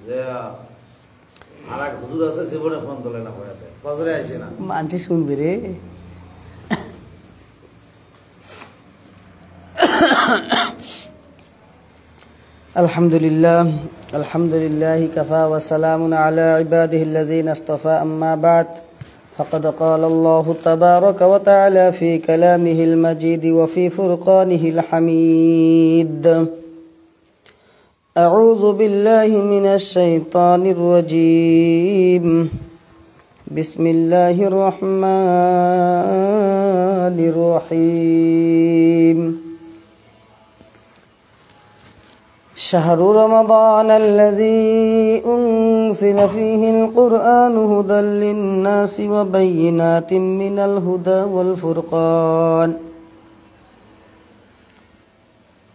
যে আর এক হুজুর আছে জীবনে ফোন তোলে না, পড়াতে ফজরে আসে না, মানুষ শুনবে রে। আলহামদুলিল্লাহ আলহামদুলিল্লাহ কাফা ওয়া সালামুন আলা ইবাদিহিল্লাযীনা ইসতাফা, আম্মা বা'দ। فقد قال الله تبارك وتعالى في كلامه المجيد وفي فرقانه الحميد: أعوذ بالله من الشيطان الرجيم. بسم الله الرحمن الرحيم. شهر رمضان الذي أنزل فيه القرآن هدى للناس وبينات من الهدى والفرقان.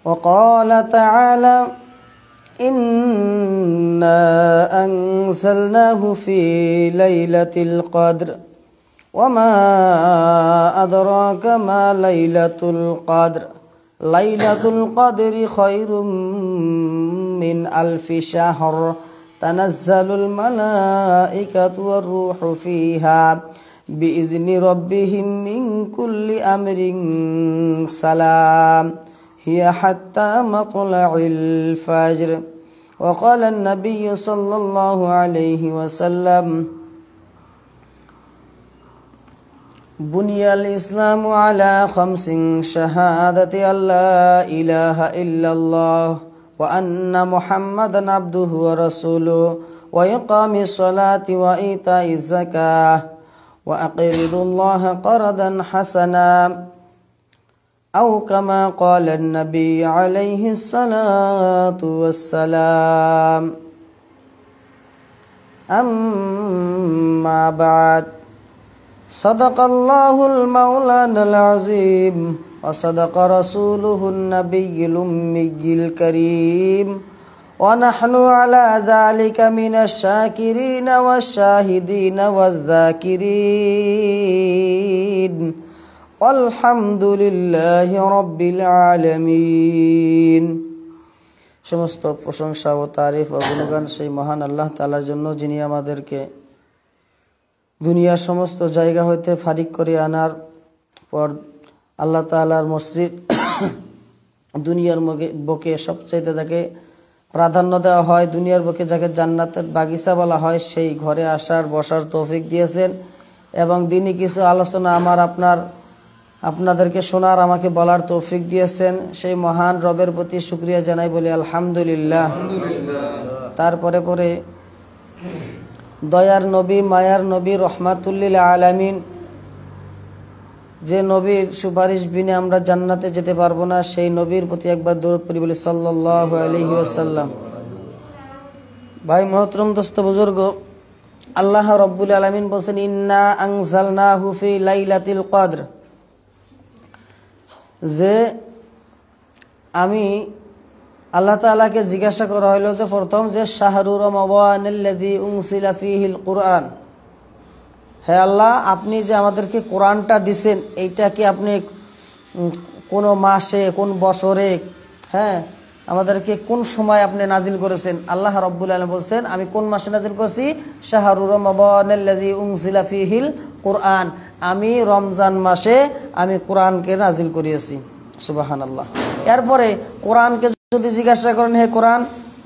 وقال تعالى: إنا أنزلناه في ليلة القدر وما أدراك ما ليلة القدر ليلة القدر خير من ألف شهر تنزل الملائكة والروح فيها بإذن ربهم من كل أمر سلام هي حتى مطلع الفجر. وقال النبي صلى الله عليه وسلم: بني الإسلام على خمس: شهادة أن لا إله إلا الله وأن محمدا عبده ورسوله وإقام الصلاة وإيتاء الزكاة وأقرض الله قرضا حسنا أو كما قال النبي عليه الصلاة والسلام. أما بعد، صدق الله المولانا العظيم وصدق رسوله النبي الأمي الكريم، ونحن على ذلك من الشاكرين والشاهدين والذاكرين আলহামদুলিল্লাহি রাব্বিল আলামিন। সমস্ত প্রশংসা ও তারিফ ও গুণগান সেই মহান আল্লাহ তাআলার জন্য, যিনি আমাদেরকে দুনিয়ার সমস্ত জায়গা হইতে ফারিক করে আনার পর আল্লাহ তাআলার মসজিদ দুনিয়ার বুকে সবচাইতে যাকে প্রাধান্য দেওয়া হয়, দুনিয়ার বুকে যাকে জান্নাতের বাগিচা বলা হয়, সেই ঘরে আসার বসার তৌফিক দিয়েছেন এবং দিনই কিছু আলোচনা আপনাদেরকে শোনার, আমাকে বলার তৌফিক দিয়েছেন। সেই মহান রবের প্রতি শুকরিয়া জানাই, বলি আলহামদুলিল্লাহ। তারপরে পরে দয়ার নবী, মায়ার নবী, রহমাতুল্লিল আলামিন, যে নবীর সুপারিশ বিনে আমরা জান্নাতে যেতে পারবো না, সেই নবীর প্রতি একবার দরুদ পড়ি, বলি সাল্লাল্লাহু আলাইহি ওয়াসাল্লাম। ভাই মুহতারাম, দোস্ত বুজুর্গ, আল্লাহ রাব্বুল আলামিন বলেন, ইন্না আনজালনাহু ফি লাইলাতিল কদর, যে আমি আল্লাহ তাআলাকে জিজ্ঞাসা করা হলো যে প্রথম যে শাহরু রমাদানাল্লাযী উনজিলা ফীহিল কুরআন, হে আল্লাহ, আপনি যে আমাদেরকে কোরআনটা দিছেন, এইটা কি আপনি কোন মাসে, কোন বছরে, আমাদেরকে কোন সময় আপনি নাজিল করেছেন? আল্লাহ রাব্বুল আলামিন বলছেন, আমি কোন মাসে নাজিল করেছি? শাহরু রমাদানাল্লাযী উনজিলা ফীহিল কুরআন, আমি রমজান মাসে আমি কোরআনকে নাজিল করিয়েছি। সুবহানাল্লাহ। এরপরে কোরআনকে যদি জিজ্ঞাসা করেন, হে কোরআন,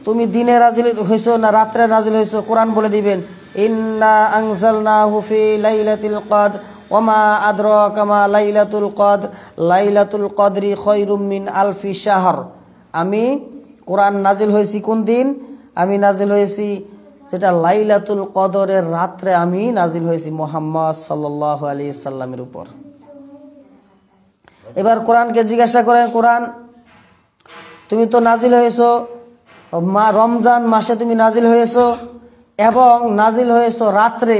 তুমি দিনে নাজিল হইছো না রাত্রে নাজিল হইছো? কোরআন বলে দিবেন, ইন্না আনজালনাহু ফি লাইলাতিল কদর ওমা আদরাকা মা লাইলাতুল কদর লাইলাতুল কদরি খায়রুম মিন আলফি শাহর। আমি কোরআন নাজিল হয়েছি কোন দিন? আমি নাজিল হয়েছি যেটা লাইলাতুল কদরের রাত্রে আমি নাজিল হয়েছি মুহাম্মদ সাল্লাল্লাহু আলাইহি সাল্লামের উপর। এবার কোরআনকে জিজ্ঞাসা করেন, কোরআন তুমি তো নাজিল হয়েছো রমজান মাসে, তুমি নাজিল হয়েছো এবং নাজিল হয়েছো রাত্রে,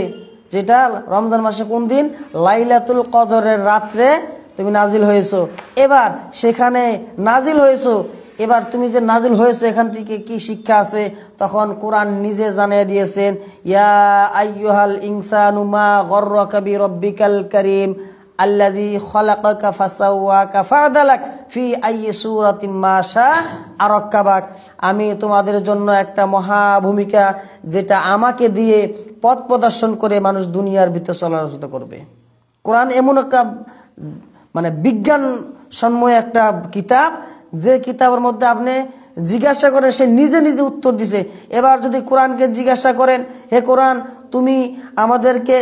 যেটা রমজান মাসে কোন দিন? লাইলাতুল কদরের রাত্রে তুমি নাজিল হয়েছো। এবার সেখানে নাজিল হয়েছো, এবার তুমি যে নাজিল হয়েছো এখান থেকে কি শিক্ষা আছে? তখন কোরআন নিজে জানিয়ে দিয়েছেন, ইয়া আইয়ুহাল ইনসানু মা গররাকা বিরাব্বিকাল কারীম আল্লাযী খালাকাকা ফাসাওয়াকা ফাআদালাক ফি আইয়ি সূরাতিন মা শাআ আরাক্কাবাক। আমি তোমাদের জন্য একটা মহা ভূমিকা, যেটা আমাকে দিয়ে পথ প্রদর্শন করে মানুষ দুনিয়ার ভিতরে চলাচল করবে। কোরআন এমন একটা মানে বিজ্ঞান সম্ময় একটা কিতাব, যে কিতাবের মধ্যে আপনি জিজ্ঞাসা করেন সে নিজে নিজে উত্তর দিছে। এবার যদি কোরআনকে জিজ্ঞাসা করেন, হে কোরআন তুমি আমাদেরকে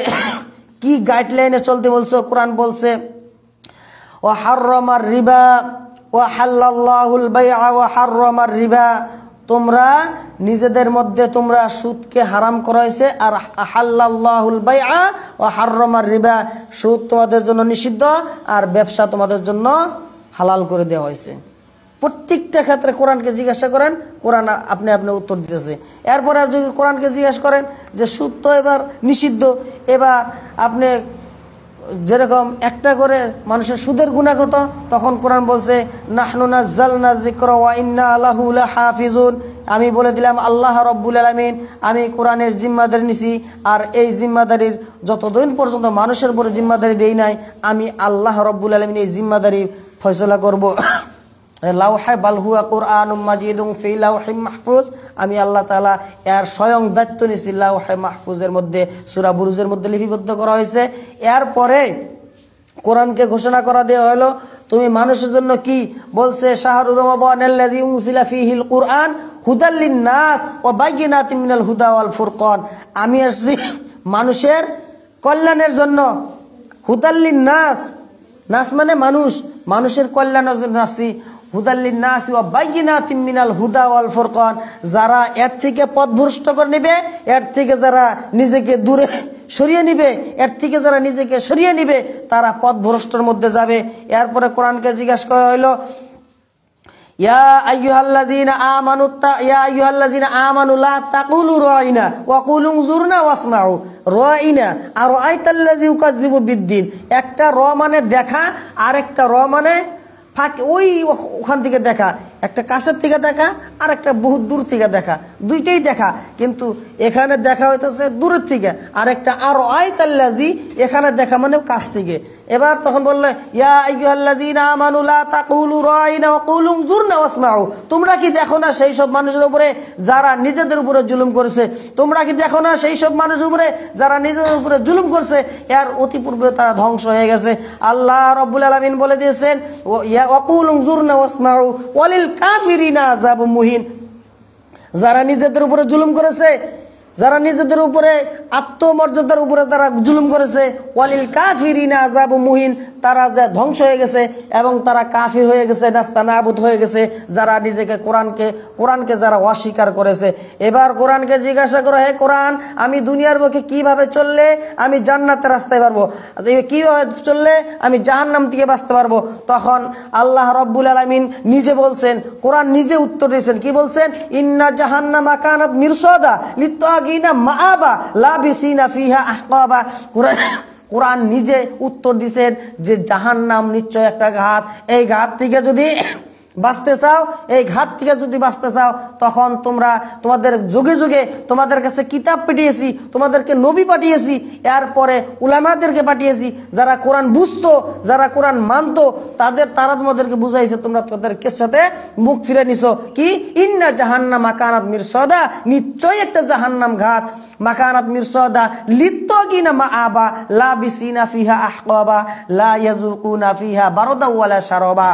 কি গাইডলাইনে চলতে বলছো? কোরআন বলছে ওয়া হাররামার রিবা ওয়া হাল্লাল্লাহুল বাইআ ওয়া হাররামার রিবা, তোমরা নিজেদের মধ্যে তোমরা সুদকে হারাম করা হয়েছে, আর হাল্লাল্লাহুল বাইআ ওয়া হাররামার রিবা, সুদ তোমাদের জন্য নিষিদ্ধ আর ব্যবসা তোমাদের জন্য হালাল করে দেওয়া হয়েছে। প্রত্যেকটা ক্ষেত্রে কোরআনকে জিজ্ঞাসা করেন, কোরআন আপনি উত্তর দিতেছে। এরপরে আর যদি কোরআনকে জিজ্ঞাসা করেন যে সুদ তো এবার নিষিদ্ধ, এবার আপনি যেরকম একটা করে মানুষের সুদের গুনাহ কত, তখন কোরআন বলছে নাহনু নাযালনা যিকরা ওয়া ইন্না লাহু লাহাফিজুন, আমি বলে দিলাম আল্লাহ রাব্বুল আলামিন আমি কোরআনের জিম্মাদারি নিছি, আর এই জিম্মাদারির যতদিন পর্যন্ত মানুষের উপরে জিম্মাদারি দেই নাই, আমি আল্লাহ রাব্বুল আলামিন এই জিম্মাদারি ফয়সালা করব। লাওহে বাল হুয়া কুরআনুম মাজিদুন ফি লাওহিম মাহফুজ, আমি আল্লাহ তাআলা এর স্বয়ং দায়িত্ব নিয়েছি, লাওহে মাহফুজের মধ্যে সূরা বুরুজের মধ্যে লিপিবদ্ধ করা হয়েছে। এরপরে কোরআনকে ঘোষণা করা দেওয়া হলো তুমি মানুষের জন্য কি বলছে, শাহরুর রমাদানাল্লাযী উনজিলা ফীহিল কুরআন হুদাল লিন-নাস ওয়া বাইয়িনাতিম মিনাল হুদা ওয়াল ফুরকান, আমি আসছি মানুষের কল্যাণের জন্য। হুদাল লিন-নাস, নাস মানে মানুষ, মানুষের কল্যাণের জন্য আসছি। হুদাল্লিন নাস ওয়া বাইয়িনাতিম মিনাল হুদা ওয়াল ফুরকান, যারা এর থেকে পথভ্রষ্ট করে নেবে, এর থেকে যারা নিজেকে দূরে সরিয়ে নিবে, এর থেকে যারা নিজেকে সরিয়ে নিবে তারা পথভ্রষ্টের মধ্যে যাবে। এরপরে কোরআনকে জিজ্ঞাসা করা হলো ইয়া আইয়ুহাল্লাযীনা আমানু লা তাকুলু রাইনা ওয়া কুলু উনজুরনা ওয়াসমাউ রাইনা আর আইতাল্লাযী ইউকাযযিবু বিদ্দিন। একটা র মানে দেখা, আর একটা র মানে ফাঁকে, ওই ওখান থেকে দেখা, একটা কাছের থেকে দেখা আর একটা বহুত দূর থেকে দেখা, দুইটাই দেখা, কিন্তু এখানে দেখা হইতেছে দূরের থেকে, আর একটা আর আইতাল্লাযী এখানে দেখা মানে কাছ থেকে। এবার তখন বললে ইয়া আইয়ুহাল্লাযীনা আমানু লা তাকুলু রাইনা ওয়া কুলু উনজুরনা ওয়াসমাউ, তোমরা কি দেখো না সেই সব মানুষের উপরে যারা নিজেদের উপরে জুলুম করেছে? তোমরা কি দেখো না সেই সব মানুষের উপরে যারা নিজেদের উপরে জুলুম করছে, এর অতি পূর্বে তারা ধ্বংস হয়ে গেছে। আল্লাহ রাব্বুল আলামিন বলে দিয়েছেন ওয়া কুলু উনজুরনা ওয়াসমাউ ওয়ালিল কাফিরিনা আযাবুম মুহিন, যারা নিজেদের উপরে জুলুম করেছে, যারা নিজেদের উপরে আত্মমর্যাদার উপরে তারা জুলুম করেছে, ওয়ালিল কাফিরিনা আযাবুম মুহিন, তারা যে ধ্বংস হয়ে গেছে এবং তারা কাফির হয়ে গেছে, নাস্তানাবুদ হয়ে গেছে, যারা নিজেকে কোরআনকে যারা অস্বীকার করেছে। এবার কোরআনকে জিজ্ঞাসা করা, হে কোরআন আমি দুনিয়ার বুকে কিভাবে চললে আমি জান্নাতের রাস্তায় পারবো, কিভাবে চললে আমি জাহান্নাম থেকে বাঁচতে পারবো? তখন আল্লাহ রাব্বুল আলামিন নিজে বলছেন, কোরআন নিজে উত্তর দিয়েছেন, কি বলছেন? ইন্না জাহান্নামা কানাত মিরসাদা লিত্তাগিনা মাআবা লাবিসিনা ফিহা আহকাবা। কোরআন নিজে উত্তর দিয়েছেন যে জাহান্নাম নিশ্চয় একটা ঘাত, এই ঘাত থেকে যদি বাঁচতে চাও, এই ঘাত থেকে যদি বাঁচতে চাও, তখন তোমাদের যুগে যুগে তোমাদের কাছে কিতাব পাঠিয়েছি, তোমাদেরকে নবী পাঠিয়েছি, এরপরে উলামাদেরকে পাঠিয়েছি, যারা কোরআন বুঝতো, যারা কোরআন মানতো, তারা তোমাদেরকে বুঝাইছে, তোমরা তাদেরকে সাথে মুখ ফিরে নিছো। কি ইন্না জাহান্নামা কানাত মিরসাদা, নিশ্চয় একটা জাহান্নাম ঘাত, মাকানাত মিরসাদা লিত্তাগিনা মাআবা লাবিসিনা ফিহা আহকাবা লা ইয়াযুকুনা ফিহা বারদা ওয়ালা শারাবা।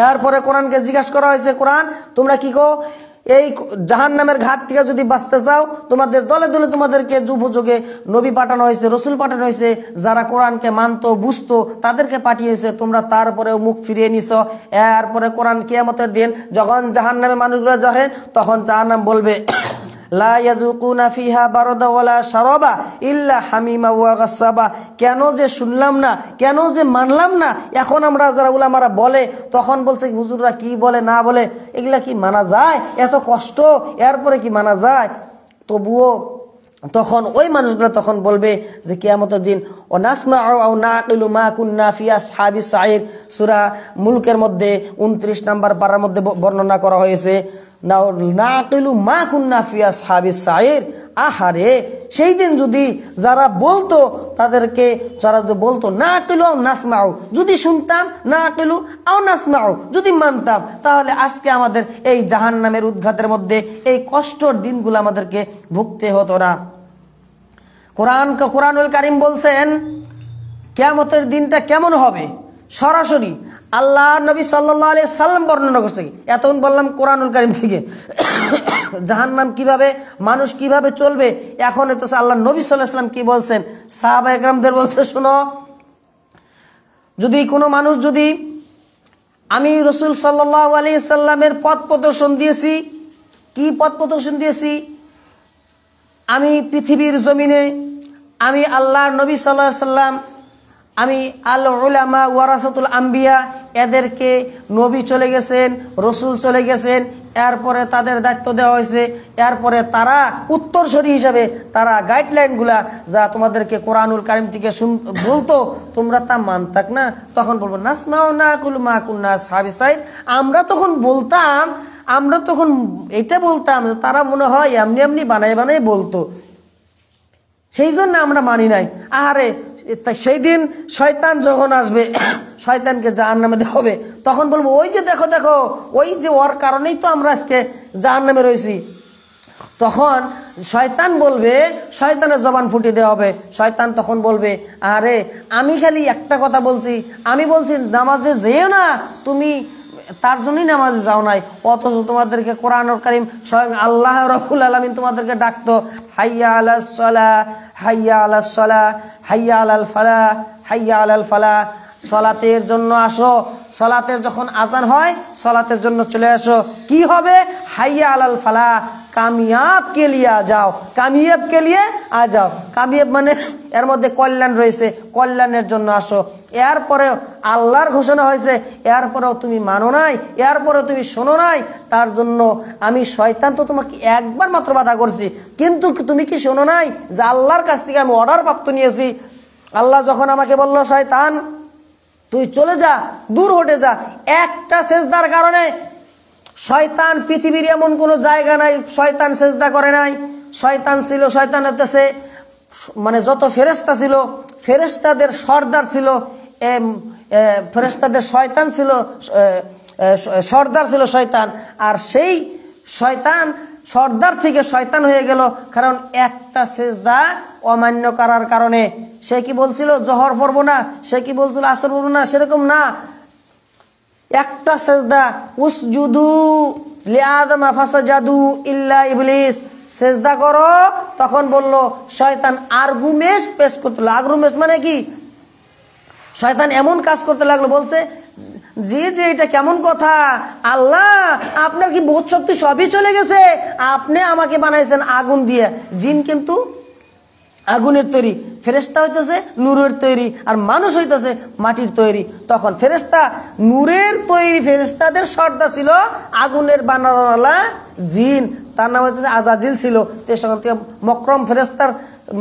এরপরে কোরআনকে জিজ্ঞাসা করা হয়েছে, কোরআন তোমরা কি কো, এই জাহান্নামের ঘাত থেকে যদি বাঁচতে চাও, তোমাদের দলে দলে তোমাদেরকে যুগে নবী পাঠানো হয়েছে, রসুল পাঠানো হয়েছে, যারা কোরআনকে মানতো বুঝতো তাদেরকে পাঠিয়েছে, তোমরা তারপরেও মুখ ফিরিয়ে নিছো। এরপরে কোরআন কিয়ামতের দিন যখন জাহান্নামে মানুষগুলো যাবেন, তখন জাহান্নাম বলবে লা ইয়াযুকুনা ফিহা বারদা ওয়ালা শারাবা ইল্লা হামিমা ওয়া গাসসাবা। কেন যে শুনলাম না, কেন যে মানলাম না? এখন আমরা যারা উলামারা বলে, তখন বলছে হুজুররা কি বলে না বলে, এগুলা কি মানা যায়? এত কষ্ট, এরপরে কি মানা যায়? তবুও তখন ওই মানুষগুলো তখন বলবে যে কিয়ামতের দিন ও নাসমাউ আও নাকিলু মা কুন্না ফি আসহাবিস সাইর, সূরা মুলকের মধ্যে 29 নম্বর পারার মধ্যে বর্ণনা করা হয়েছে, নাকিলু মা কুন্না ফি আসহাবিস সাইর, আহারে সেই দিন যদি যারা বলতো তাদেরকে, যারা বলতো না আকিলু আও নাসমাউ, যদি শুনতাম, না আকিলু আও নাসমাউ যদি মানতাম, তাহলে আজকে আমাদের এই জাহান্নামের উদ্ঘাতের মধ্যে এই কষ্টর দিনগুলো আমাদেরকে ভুগতে হতো না। কোরআনুল কারীম বলছেন কিয়ামতের দিনটা কেমন হবে, সরাসরি আল্লাহ নবী সাল্লাল্লাহু আলাইহি সাল্লাম বর্ণনা করছে। এতক্ষণ বললাম কোরআনুল কারীম থেকে, জাহান্নাম কিভাবে, মানুষ কিভাবে চলবে, এখন হচ্ছে আল্লাহ নবী সাল্লাল্লাহু আলাইহি সাল্লাম কি বলছেন, সাহাবা একরামদের বলছে শোনো, যদি কোনো মানুষ, যদি আমি রাসূল সাল্লাল্লাহু আলাইহি সাল্লামের পথ প্রদর্শন দিয়েছি, কি পথ প্রদর্শন দিয়েছি, আমি পৃথিবীর জমিনে, আমি আল্লাহ নবী সাল্লাল্লাহু আলাইহি সাল্লাম, আমি আল উলামা ওয়ারাসাতুল আম্বিয়া, এদেরকে নবী চলে গেছেন, রসুল চলে গেছেন, এরপরে তাদের দায়িত্ব দেওয়া হয়েছে, এরপরে তারা উত্তরসূরি হিসাবে তারা গাইডলাইনগুলা যা তোমাদেরকে কোরআনুল কারীম থেকে বলতো, তোমরা তা মানতাক না, তখন বলবো নাসমাউ না কুলু মা কুন্না আসহাবি সাইদ, আমরা তখন বলতাম, আমরা তখন এটা বলতাম, তারা মনে হয় এমনি এমনি বানাই বানাই বলতো, সেই জন্য আমরা মানি নাই। আহারে সেই দিন শয়তান যখন আসবে, শয়তানকে জাহান্নামে দেওয়া হবে, তখন বলবো ওই যে দেখো দেখো, ওই যে ওর কারণেই তো আমরা আজকে জাহান্নামে রয়েছি। তখন শয়তান বলবে, শয়তানের জবান ফুটিয়ে দেওয়া হবে, শয়তান তখন বলবে আরে আমি খালি একটা কথা বলছি, আমি বলছি নামাজে যেও না, তুমি তার জন্যই নামাজে যাও নাই, অথচ তোমাদেরকে কোরআনুল কারীম স্বয়ং আল্লাহ রাব্বুল আলামিন তোমাদেরকে ডাকতো, হাইয়া আলাস সালাহ, হাইয়া আলাস সালাহ, হাইয়া আলাল ফালাহ, হাইয়া আলাল ফালাহ, সালাতের জন্য আসো, সালাতের যখন আজান হয় সালাতের জন্য চলে আসো, কি হবে, হাইয়া আলাল ফালাহ, কামিয়াব কে লিয়ে আ যাও, কামিয়াব কে লিয়ে আ যাও, কামিয়াব মানে এর মধ্যে কল্যাণ রয়েছে, কল্যাণের জন্য আসো। এরপরে আল্লাহর ঘোষণা হয়েছে, এরপরেও তুমি মানো নাই, এরপরেও তুমি শোনো নাই, তার জন্য আমি শয়তান তো তোমাকে একবার মাত্র বাধা করছি, কিন্তু তুমি কি শোনো নাই যে আল্লাহর কাছ থেকে আমি অর্ডার প্রাপ্ত নিয়েছি। আল্লাহ যখন আমাকে বলল শয়তান তুই চলে যা, দূর হটে যা, একটা সেজদার কারণে শয়তান, পৃথিবীর এমন কোনো জায়গা নাই শয়তান সেজদা করে নাই। শয়তান ছিল, শয়তান হতেছে মানে যত ফেরেশতা ছিল, ফেরেশতাদের সর্দার ছিল, ফেরেশতাদের শয়তান ছিল, সর্দার ছিল শয়তান। আর সেই শয়তান সর্দার থেকে শয়তান হয়ে গেল, কারণ একটা সেজদা অমান্য করার কারণে। সে কি বলছিল জোহর পড়বো না, সে কি বলছিল আসর পড়বো না, সেরকম না, একটা সেজদা, উসজুদু লিআদম ফাসাজাদু ইল্লা ইবলিস, সেজদা করো, তখন বলল শয়তান আরগুমেন্ট পেশ করতে লাগলো। আরগুমেন্ট মানে কি, শয়তান এমন কাজ করতে লাগলো, বলছে যে যে এটা কেমন কথা, আল্লাহ আপনার কি বোধ শক্তি সবই চলে গেছে, আপনি আমাকে বানাইছেন আগুন দিয়ে, জিন কিন্তু আগুনের তৈরি, ফেরেশতা হইতেছে নূরের তৈরি, আর মানুষ হইতেছে মাটির তৈরি। তখন ফেরেশতা নূরের তৈরি, ফেরেশতাদের সর্দার ছিল আগুনের বানানোওয়ালা জিন, তার নাম হইতেছে আজাজিল ছিল। তো সেখান থেকে মকরম ফেরেশতার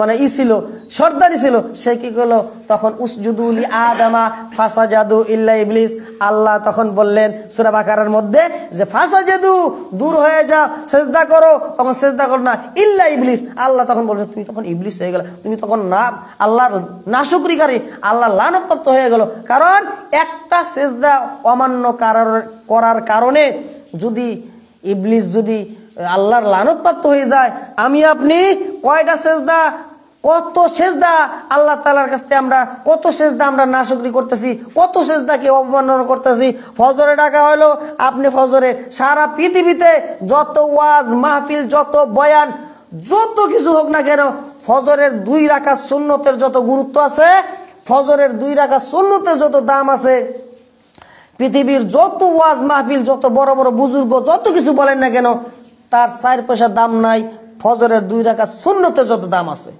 মানে ছিল, সর্দারি ছিল। সে কি করলো, তখন উসজুদু লি আদামা ফাসাজাদু ইল্লা ইবলিস, আল্লাহ তখন বললেন সূরা বাকারার মধ্যে যে ফাসাজাদু, দূর হয়ে যাও, সেজদা করো, তখন সেজদা করো না, ইল্লা ইবলিস, আল্লাহ তখন বলছে তুমি তখন ইবলিস হয়ে গেল, তুমি তখন না আল্লাহর নাশুকরিকারী, আল্লাহ লানতপ্রাপ্ত হয়ে গেল। কারণ একটা সেজদা অমান্য করার কারণে যদি ইবলিস যদি আল্লাহর লানতপ্রাপ্ত হয়ে যায়, আমি আপনি কয়টা সেজদা, কত সেজদা আল্লাহ তাআলার কাছে আমরা, কত সেজদা আমরা নাশুকরি করতেছি, কত সেজদাকে অবমাননা করতেছি। ফজরে ডাকা হলো, আপনি ফজরে সারা পৃথিবীতে যত ওয়াজ মাহফিল, যত বয়ান, যত কিছু হোক না কেন, ফজরের 2 রাকাত সুন্নতের যত গুরুত্ব আছে, ফজরের 2 রাকাত সুন্নতের যত দাম আছে, পৃথিবীর যত ওয়াজ মাহফিল, যত বড় বড় বুজুর্গ যত কিছু বলেন না কেন, তার 4 পয়সা দাম নাই ফজরের 2 রাকাত সুন্নতের যত দাম আছে।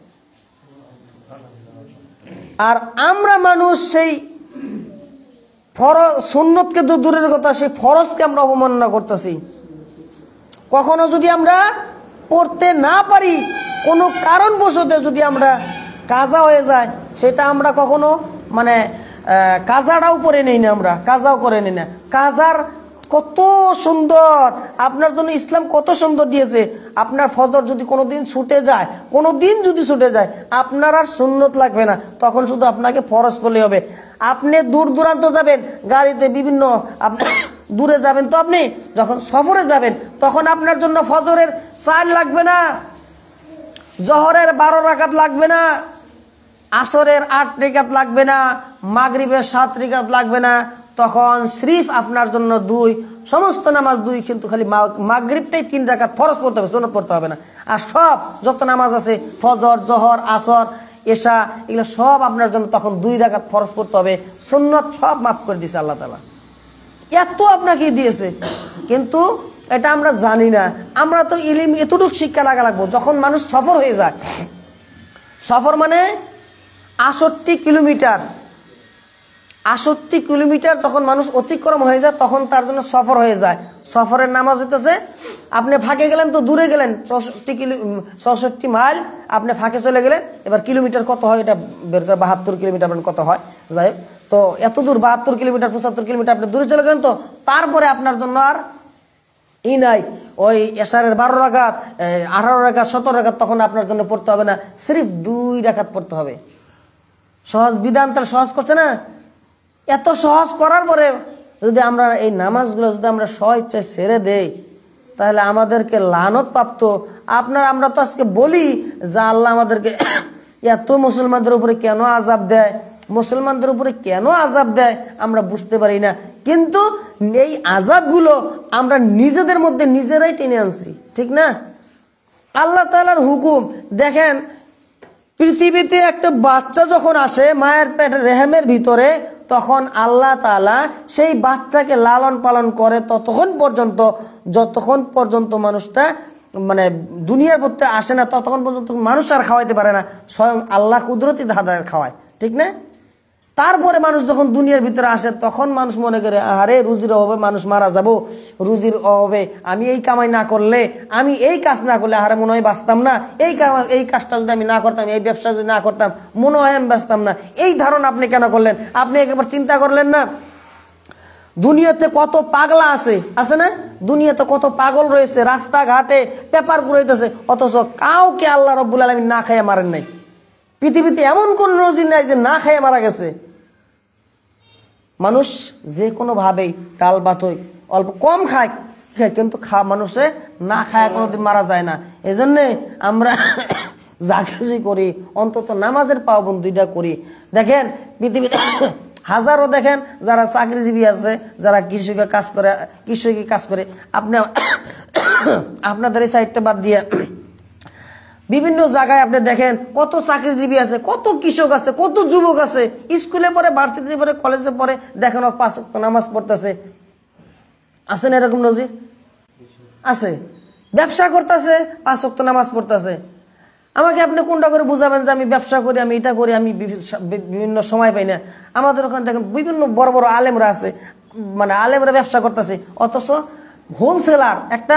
আর আমরা মানুষ সেই ফরজ সুন্নতকে তো দূরের কথা, সেই ফরজকে আমরা অবমাননা করতেছি। কখনো যদি আমরা পড়তে না পারি, কোনো কারণবশত যদি আমরা কাজা হয়ে যায়, সেটা আমরা কখনো মানে কাজাটাও পড়ে নেই না, আমরা কাজাও করে নিই না। কাজার কত সুন্দর আপনার জন্য ইসলাম, কত সুন্দর দিয়েছে। আপনার ফজর যদি কোনোদিন ছুটে যায়, কোনোদিন যদি ছুটে যায়, আপনার আর সুন্নত লাগবে না, তখন শুধু আপনাকে ফরজ পড়লে হবে। আপনি দূর দূরান্ত যাবেন গাড়িতে, বিভিন্ন আপনি দূরে যাবেন, তো আপনি যখন সফরে যাবেন তখন আপনার জন্য ফজরের 4 লাগবে না, জহরের 12 রাকাত লাগবে না, আসরের 8 রাকাত লাগবে না, মাগরিবের 7 রাকাত লাগবে না, তখন সিরিফ আপনার জন্য 2, সমস্ত নামাজ 2, কিন্তু খালি মাগরিবটাই 3 রাকাত ফরজ পড়তে হবে, সুন্নত পড়তে হবে না। আর সব যত নামাজ আছে ফজর, জহর, আসর, এশা, এগুলো সব আপনার জন্য তখন 2 রাকাত ফরজ পড়তে হবে, সুন্নত সব মাফ করে দিয়েছে আল্লাহ তাআলা। এত আপনাকে দিয়েছে, কিন্তু এটা আমরা জানি না। আমরা তো ইলম এতটুকু শিক্ষা লাগবো যখন মানুষ সফর হয়ে যায়। সফর মানে 68 কিলোমিটার, 68 কিলোমিটার যখন মানুষ অতিক্রম হয়ে যায় তখন তার জন্য সফর হয়ে যায়। সফরের নামাজ হইতেছে, আপনি ফাঁকে গেলেন তো দূরে গেলেন, 64 মাইল আপনি ফাঁকে চলে গেলেন। এবার কিলোমিটার কত হয় এটা বের করে, 72 কিলোমিটার কত হয়, যাই তো এত দূর 72 কিলোমিটার 75 কিলোমিটার আপনি দূরে চলে গেলেন, তো তারপরে আপনার জন্য আর নাই ওই এশারের 12 রাকাত, 18 রাকাত, 17 রাকাত তখন আপনার জন্য পড়তে হবে না, সিরিফ 2 রাকাত পড়তে হবে। সহজ বিধান তাহলে সহজ করছে না? এত সহজ করার পরে যদি আমরা এই নামাজগুলো যদি আমরা স্বইচ্ছায় ছেড়ে দেই, তাহলে আমাদেরকে লানত প্রাপ্ত। আমরা তো আজকে বলি যে আল্লাহ আমাদেরকে এত মুসলমানদের উপরে কেন আযাব দেয়, মুসলমানদের উপরে কেন আযাব দেয় আমরা বুঝতে পারি না, কিন্তু এই আযাবগুলো আমরা নিজেদের মধ্যে নিজেরাই টেনে আনছি, ঠিক না? আল্লাহ তাআলার হুকুম দেখেন, পৃথিবীতে একটা বাচ্চা যখন আসে মায়ের পেটের রেহেমের ভিতরে, তখন আল্লাহ তাআলা সেই বাচ্চাকে লালন পালন করে যতক্ষণ পর্যন্ত মানুষটা মানে দুনিয়ার মধ্যে আসে না, ততক্ষণ পর্যন্ত মানুষ আর খাওয়াইতে পারে না, স্বয়ং আল্লাহ কুদরতি ধাঁধায় খাওয়ায়, ঠিক না? তারপরে মানুষ যখন দুনিয়ার ভিতরে আসে তখন মানুষ মনে করে আরে রুজির অভাবে মানুষ মারা যাব, রুজির অভাবে আমি এই কামাই না করলে, আমি এই কাজ না করলে আরে মনে হয় বাঁচতাম না, এই কাজটা যদি আমি না করতাম, এই ব্যবসা যদি না করতাম মনে হয় আমি বাঁচতাম না। এই ধারণা আপনি কেন করলেন? আপনি একবার চিন্তা করলেন না দুনিয়াতে কত পাগলা আছে না? দুনিয়াতে কত পাগল রয়েছে, রাস্তাঘাটে পেপার ঘুরাইতেছে, অথচ কাউকে আল্লাহ রাব্বুল আলামিন না খাইয়া মারেন নাই। পৃথিবীতে এমন কোন রোজি নাই যে না খেয়ে মারা গেছে। মানুষ যে কোনো ভাবেই ডাল ভাত অল্প কম খায়, কিন্তু মানুষে না খায় কোনোদিন মারা যায় না। এই জন্যে আমরা যা কিছু করি অন্তত নামাজের পাবন্দিটা করি। দেখেন পৃথিবীতে হাজারো দেখেন যারা চাকরিজীবী আছে, যারা কৃষকে কাজ করে, আপনি আপনাদের এই সাইডটা বাদ দিয়ে বিভিন্ন জায়গায় আপনি দেখেন কত চাকরিজীবী আছে, কত কৃষক আছে, কত যুবক আছে, স্কুলে পড়ে, ভার্সিটিতে পড়ে, কলেজে পড়ে, দেখেন 5 ওয়াক্ত নামাজ পড়তেছে। আছে না এরকম নজির? আছে। ব্যবসা করতেছে, 5 ওয়াক্ত নামাজ পড়তেছে। আমাকে আপনি কোনটা করে বুঝাবেন যে আমি ব্যবসা করি, আমি এটা করি, আমি বিভিন্ন সময় পাই না? আমাদের ওখানে দেখেন বিভিন্ন বড় বড় আলেমরা আছে, মানে আলেমরা ব্যবসা করতেছে, অথচ হোলসেলার একটা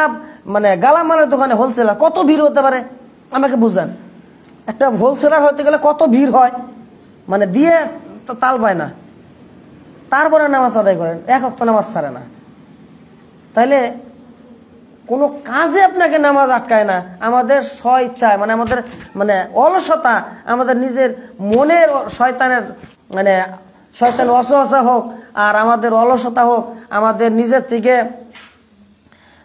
মানে গালামালের দোকানে হোলসেলার কত ভিড় হতে পারে আমাকে বুঝান। একটা হোলসেলার হতে গেলে কত ভিড় হয়, মানে দিয়ে তো তাল পায় না, তারপরে নামাজ আদায় করেন, 1 ওয়াক্ত নামাজ ছাড়ে না। তাইলে কোনো কাজে আপনাকে নামাজ আটকায় না। আমাদের স্বইচ্ছায় মানে আমাদের মানে অলসতা, আমাদের নিজের মনের শয়তানের মানে শয়তান ওয়াসওয়াসা হোক, আর আমাদের অলসতা হোক, আমাদের নিজের থেকে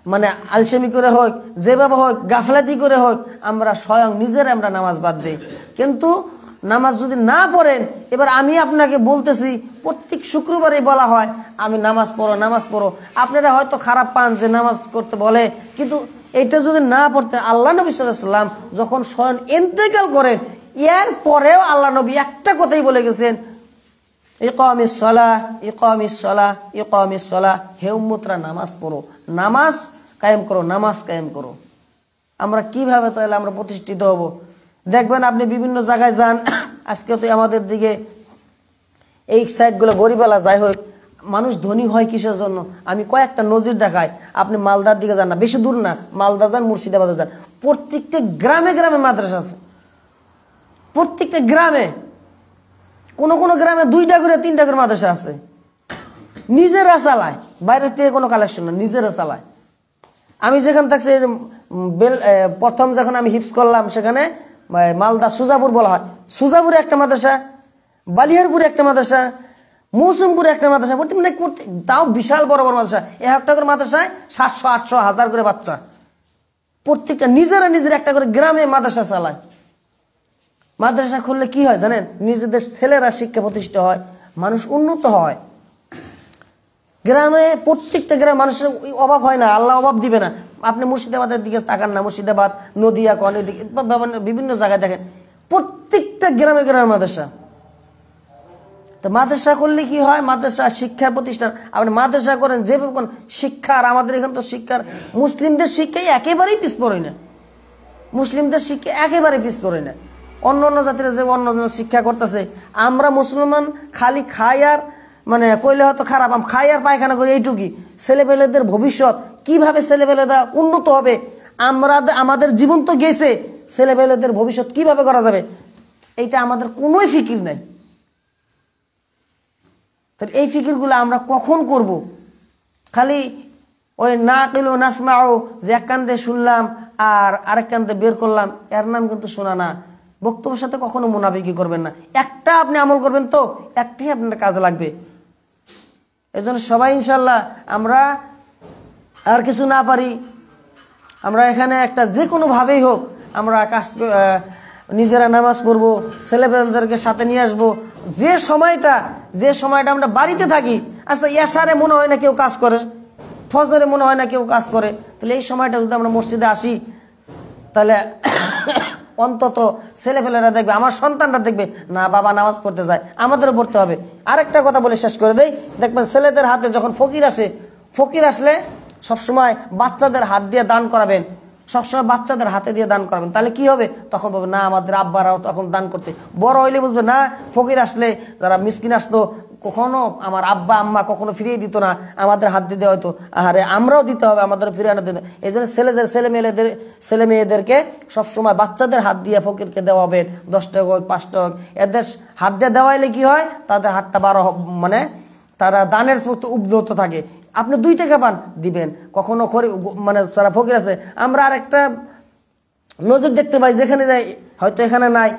মানে আলসেমি করে হোক, যেভাবে হোক, গাফলাতি করে হোক, আমরা স্বয়ং আমরা নামাজ বাদ দিই। কিন্তু নামাজ যদি না পড়েন, এবার আমি আপনাকে বলতেছি প্রত্যেক শুক্রবারই বলা হয় আমি নামাজ পড়ো, নামাজ পড়ো। আপনারা হয়তো খারাপ পান যে নামাজ করতে বলে, কিন্তু এটা যদি না পড়তে, আল্লাহ নবী সাল্লাল্লাহু আলাইহি ওয়াসাল্লাম যখন স্বয়ং ইন্তেকাল করেন, এর পরেও আল্লাহ নবী একটা কথাই বলে গেছেন, ইকামিস সালাহ, ইকামিস সালাহ, ইকামিস সালাহ, হে উম্মতরা নামাজ পড়ো, নামাজ কায়েম করো, নামাজ কায়েম করো। আমরা কিভাবে তাহলে আমরা প্রতিষ্ঠিত হব? দেখবেন আপনি বিভিন্ন জায়গায় যান, আজকে তো আমাদের দিকে এই সাইডগুলো গরিবেলা যাই হোক, মানুষ ধনী হয় কিসের জন্য? আমি কয়েকটা নজির দেখাই। আপনি মালদার দিকে যান না, বেশি দূর না, মালদা যান, মুর্শিদাবাদে যান, প্রত্যেকটা গ্রামে গ্রামে মাদ্রাসা আছে। প্রত্যেকটা গ্রামে, কোন কোন গ্রামে 2টা করে 3টা করে মাদ্রাসা আছে। নিজেরা চালায়, বাইরের থেকে কোনো কালেকশন না, নিজেরা চালায়। আমি যেখানে থাকছি প্রথম যখন আমি হিফজ করলাম সেখানে মালদা সুজাপুর বলা হয়, সুজাপুরে একটা মাদ্রাসা, বালিয়ারপুরে একটা মাদ্রাসা, মৌসুমপুরে একটা মাদ্রাসা, তাও বিশাল বড় বড় মাদ্রাসা। একটা করে মাদ্রাসায় 700, 800, 1000 করে বাচ্চা, প্রত্যেকটা নিজেরা একটা করে গ্রামে মাদ্রাসা চালায়। মাদ্রাসা খুললে কি হয় জানেন? নিজেদের ছেলেরা শিক্ষা প্রতিষ্ঠা হয়, মানুষ উন্নত হয়। গ্রামে প্রত্যেকটা গ্রামে মানুষের অভাব হয় না, আল্লাহ অভাব দিবে না। আপনি মুর্শিদাবাদের দিকে তাকান না, মুর্শিদাবাদ, নদিয়া, কনের দিকে, বিভিন্ন জায়গায় দেখেন প্রত্যেকটা গ্রামে গ্রামে মাদ্রাসা। তো মাদ্রাসা করলে কি হয়? মাদ্রাসা শিক্ষার প্রতিষ্ঠান। আপনি মাদ্রাসা করেন যে শিক্ষার, আমাদের এখানে তো শিক্ষার, মুসলিমদের শিক্ষাই একেবারেই পিছপড়ে না, মুসলিমদের শিক্ষা একেবারে পিছপড়ে না। অন্য অন্য জাতিরা যে অন্য অন্য শিক্ষা করতেছে, আমরা মুসলমান খালি খাই আর মানে কইলে হয়তো খারাপ, খাই আর পায়খানা করি, এইটুকুই। ছেলেপেলেদের ভবিষ্যৎ কিভাবে ছেলেপেলেরা উন্নত হবে, আমাদের জীবন তো গেছে, ছেলেপেলেদের ভবিষ্যৎ কিভাবে করা যাবে এইটা আমাদের কোনোই ফিকির নাই। তাহলে এই ফিকিরগুলো আমরা কখন করব? খালি ওই না কিলো নাসমাও, যে এক কান্দে শুনলাম আর আরেক কান্দে বের করলাম, এর নাম কিন্তু শোনা না। বক্তব্যের সাথে কখনো মুনাফিকি করবেন না। একটা আপনি আমল করবেন তো একটাই আপনার কাজে লাগবে। এজন্য সবাই ইনশাল্লাহ আমরা আর কিছু না পারি, আমরা এখানে একটা যে কোনোভাবেই হোক আমরা কাজ, নিজেরা নামাজ পড়বো, ছেলেপেলেদেরকে সাথে নিয়ে আসবো। যে সময়টা আমরা বাড়িতে থাকি, আচ্ছা এশারে মনে হয় না কেউ কাজ করে, ফজরে মনে হয় না কেউ কাজ করে, তাহলে এই সময়টা যদি আমরা মসজিদে আসি, তাহলে অন্তত ছেলেপেলেরা দেখবে, আমার সন্তানরা দেখবে না বাবা নামাজ পড়তে যায়, আমাদেরও পড়তে হবে। আরেকটা কথা বলে শেষ করে দেই, দেখবেন ছেলেদের হাতে যখন ফকির আসলে সবসময় বাচ্চাদের হাত দিয়ে দান করাবেন, সবসময় বাচ্চাদের হাতে দিয়ে দান করাবেন। তাহলে কি হবে? তখন বলবে না আমাদের আব্বারাও তখন দান করতে। বড় হইলে বুঝবে না ফকির আসলে, যারা মিসকিন আসতো, কখনো আমার আব্বা আম্মা কখনো ফিরিয়ে দিত না, আমাদের হাত দিয়ে হয়তো, আরে আমরাও দিতে হবে, আমাদের ফিরিয়ে আনা দিতে। এই জন্য ছেলে মেয়েদেরকে সবসময় বাচ্চাদের হাত দিয়ে ফকিরকে দেওয়া হবে, 10 টাকা হোক 5 টাকা হোক, এদের হাত দিয়ে দেওয়াইলে কি হয়? তাদের হাতটা মানে তারা দানের প্রতি উদ্যত থাকে। আপনি 2 টাকা পান দিবেন, কখনো মানে যারা ফকির আছে। আমরা আরেকটা নজর দেখতে পাই, যেখানে যাই, হয়তো এখানে নাই,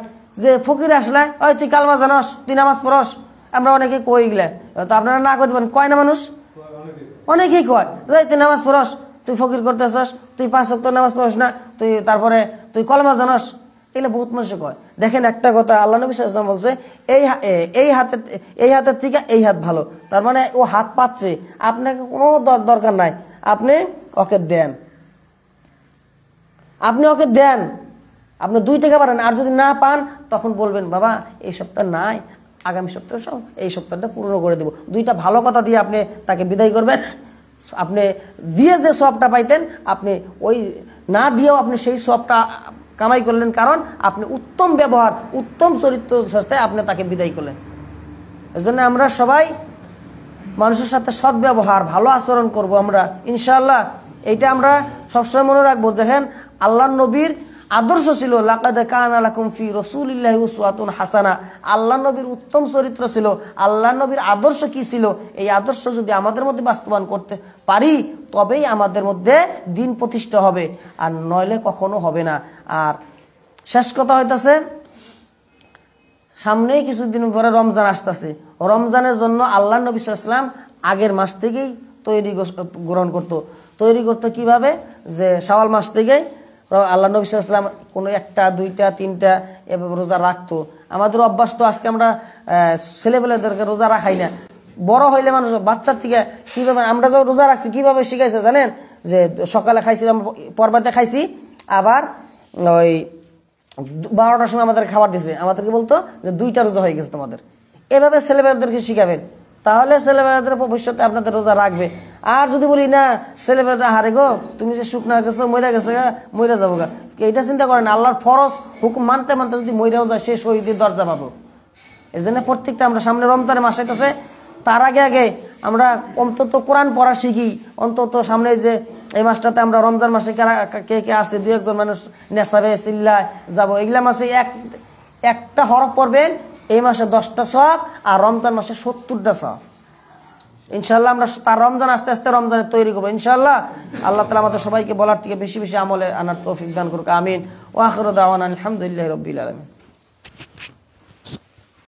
যে ফকির আসলে ওই তুই কালমা জানস, তুই নামাজ পড়স, আমরা অনেকে কই গেলে, তো আপনারা না কই দিবেন, কয় না মানুষ, অনেকেই কয় তুই নামাজ পড়স, তুই ফকির করতেছস, তুই 5 ওয়াক্ত নামাজ পড়স না, তারপরে তুই কলমা জানস, এগুলো বহুত মানুষে কয়। দেখেন একটা কথা, আল্লাহ নবী সাল্লাল্লাহু আলাইহি ওয়াসাল্লাম বলছে এই হাতের থেকে এই হাত ভালো। তার মানে ও হাত পাচ্ছে, আপনাকে কোনো দরকার নাই, আপনি ওকে দেন, আপনি 2 টাকা পারেন। আর যদি না পান তখন বলবেন বাবা এই সপ্তাহ নাই, আগামী সপ্তাহ সব এই সপ্তাহটা পূর্ণ করে দেবো। 2টা ভালো কথা দিয়ে আপনি তাকে বিদায় করবেন। আপনি দিয়ে যে সবটা পাইতেন, আপনি ওই না দিয়েও আপনি সেই সবটা কামাই করলেন, কারণ আপনি উত্তম ব্যবহার, উত্তম চরিত্র সাথে আপনি তাকে বিদায় করলেন। এজন্য আমরা সবাই মানুষের সাথে সৎ ব্যবহার, ভালো আচরণ করব আমরা ইনশাআল্লাহ। এইটা আমরা সবসময় মনে রাখবো। দেখেন আল্লাহ নবীর আদর্শ ছিল লাকাদ কানা লাকুম ফি রাসূলিল্লাহি উসওয়াতুন হাসানা। আল্লাহ নবীর উত্তম চরিত্র ছিল, আল্লাহ নবীর আদর্শ কি ছিল, এই আদর্শ যদি আমাদের মধ্যে বাস্তবায়ন করতে পারি তবেই আমাদের মধ্যে দিন প্রতিষ্ঠা হবে, আর নইলে কখনো হবে না। আর শেষ কথা হইতাছে, সামনেই কিছুদিন পরে রমজান আসতেছে। রমজানের জন্য আল্লাহ নবী সাল্লাল্লাহু আলাইহি ওয়াসাল্লাম আগের মাস থেকেই গ্রহণ করতো কিভাবে, যে শাওয়াল মাস থেকেই আল্লাহ নবী সাল্লাল্লাহু আলাইহি ওয়াসাল্লাম কোনো 1টা 2টা 3টা এভাবে রোজা রাখতো। আমাদের অভ্যাস তো আজকে আমরা ছেলেপেলেদেরকে রোজা রাখাই না। বড় হইলে মানুষ বাচ্চার থেকে কিভাবে, আমরা যখন রোজা রাখছি কিভাবে শিখাইছে জানেন, যে সকালে খাইছিলাম, পরবাতে খাইছি, আবার ওই 12টার সময় আমাদের খাবার দিছে, আমাদেরকে বলতো যে 2টা রোজা হয়ে গেছে তোমাদের। এভাবে ছেলেপেলেদেরকে শিখাবেন, তাহলে ছেলেমেয়েদের ভবিষ্যতে আপনাদের রোজা রাখবে। আর যদি বলি না ছেলেমেয়েরা হারে গো, তুমি যে শুকনা গেছো, মইরা গেছে গা, মইরা যাবো গা, এটা চিন্তা করেন। আল্লাহর ফরজ হুকুম মানতে মানতে যদি মইরাও যায়, সে শহীদের দরজা পাবো। এই জন্য প্রত্যেকটা আমরা সামনে রমজানের মাস হইতেছে, তার আগে আমরা অন্তত কোরআন পড়া শিখি। অন্তত সামনে যে এই মাসটাতে আমরা রমজান মাসে কে কে আছে, 2-1 মানুষ নেশাবে চিল্লায় যাবো, এগুলা মাসে একটা হরফ পড়বেন, এই মাসে 10টা সওয়াব, আর রমজান মাসে 70টা সওয়াব। ইনশাআল্লাহ আমরা তার রমজান আস্তে আস্তে রমজানের তৈরি করবো ইনশাআল্লাহ। আল্লাহ তাআলা আমাদের সবাইকে বলার থেকে বেশি বেশি আমলে আনার তৌফিক দান করুক, আমিন। ওয়া আখিরু দাওয়ানা আলহামদুলিল্লাহি রাব্বিল আলামিন।